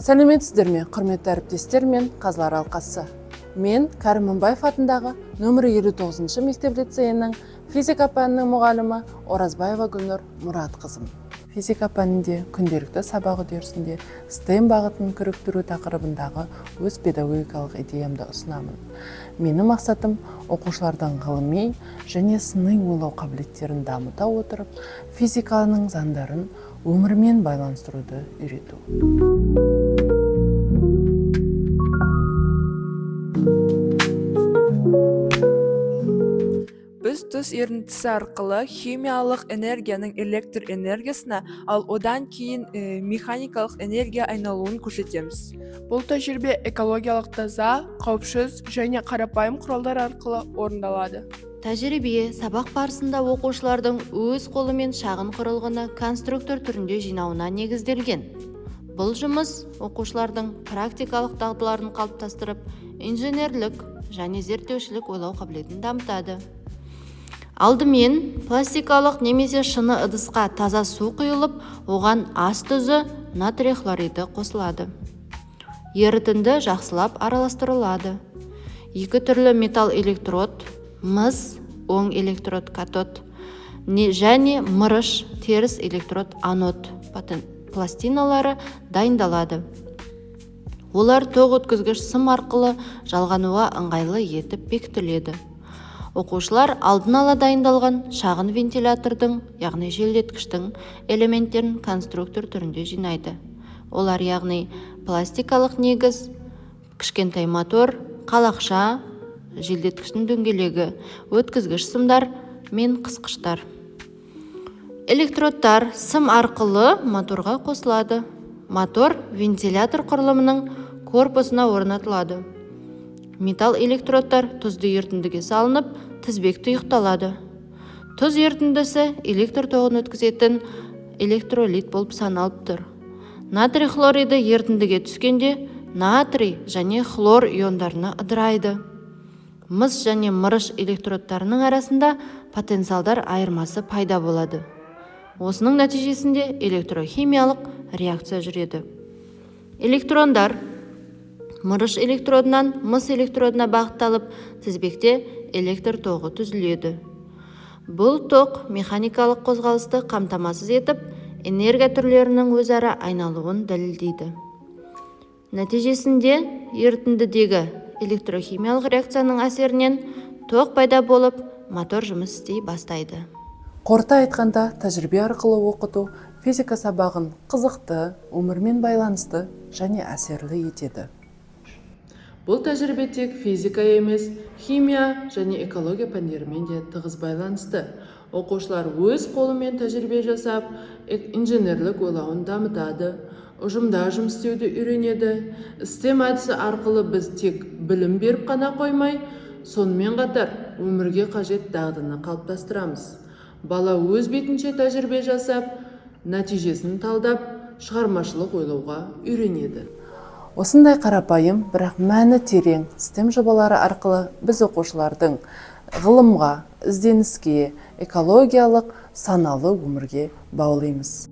Сәлеметсіздер ме, құрметті әріптестер мен қазылар алқасы. Мен Кәрім Мыңбаев атындағы нөмірі 59 мектеп лицейінің физика пәнінің мұғалімі Оразбаева Гүлнұр Мұратқызым. Физика пәнінде күнделікті сабақ үдерісінде STEM бағытын кіріктіру тақырыбындағы өз педагогикалық идеямды ұсынамын. Менің мақсатым оқушылардың ғылыми және сыни ойлау қабілеттерін дамыта отырып, физиканың заңдарын өмірмен байланыстыруды үйрету. Біз тұз ерітіндісі арқылы химиялық энергияның электр энергиясына, ал одан кейін механикалық энергия айналуын көрсетеміз. Бұл тәжірибе экологиялық таза, қауіпсіз және қарапайым құралдар арқылы орындалады. Тәжірибе сабақ барысында оқушылардың өз қолымен шағын құрылғыны конструктор түрінде жинауына негізделген. Бұл жұмыс оқушылардың практикалық дағдыларын қалыптастырып, инженерлік және зерттеушілік ойлау қабілетін дамытады. Алдымен пластикалық немесе шыны ыдысқа таза су құйылып, оған ас тұзы натрий хлориді қосылады. Ерітінді жақсылап араластырылады. Екі түрлі металл электрод, мыс оң электрод катод және мырыш теріс электрод анод пластиналары дайындалады. Олар тоқ өткізгіш сым арқылы жалғануға ыңғайлы етіп бекітіледі. Оқушылар алдын ала дайындалған шағын вентилятордың, яғни желдеткіштің элементтерін конструктор түрінде жинайды. Олар яғни пластикалық негіз, кішкентай мотор, қалақша, желдеткіштің дөңгелегі, өткізгіш сымдар мен қысқыштар. Электродтар сым арқылы моторға қосылады. Мотор вентилятор құрылымының корпусына орнатылады. Металл электродтар тұзды ерітіндіге салынып, тізбек тұйықталады. Тұз ерітіндісі электр тоғын өткізетін электролит болып саналып тұр. Натрий хлориді ерітіндіге түскенде натрий және хлор иондарына ыдырайды. Мыс және мырыш электродтарының арасында потенциалдар айырмасы пайда болады. Осының нәтижесінде электрохимиялық реакция жүреді. Электрондар мырыш электродынан мыс электродына бағытталып, тізбекте электр тоғы түзіледі. Бұл тоқ механикалық қозғалысты қамтамасыз етіп, энергия түрлерінің өзара айналуын дәлелдейді. Нәтижесінде ерітіндідегі электрохимиялық реакцияның әсерінен тоқ пайда болып, мотор жұмыс істей бастайды. Қорыта айтқанда, тәжірибе арқылы оқыту физика сабағын қызықты, өмірмен байланысты және әсерлі етеді. Бұл тәжірибе тек физика емес, химия және экология пәндерімен де тығыз байланысты. Оқушылар өз қолымен тәжірибе жасап, инженерлік ойлауын дамытады, ұжымда жұмыс істеуді үйренеді. STEM әдісі арқылы біз тек білім беріп қана қоймай, сонымен қатар өмірге қажет дағдыны қалыптастырамыз. Бала өз бетінше тәжірибе жасап, нәтижесін талдап, шығармашылық ойлауға үйренеді. Осындай қарапайым, бірақ мәні терең STEM жобалары арқылы біз оқушылардың ғылымға, ізденіске, экологиялық, саналы өмірге баулаймыз.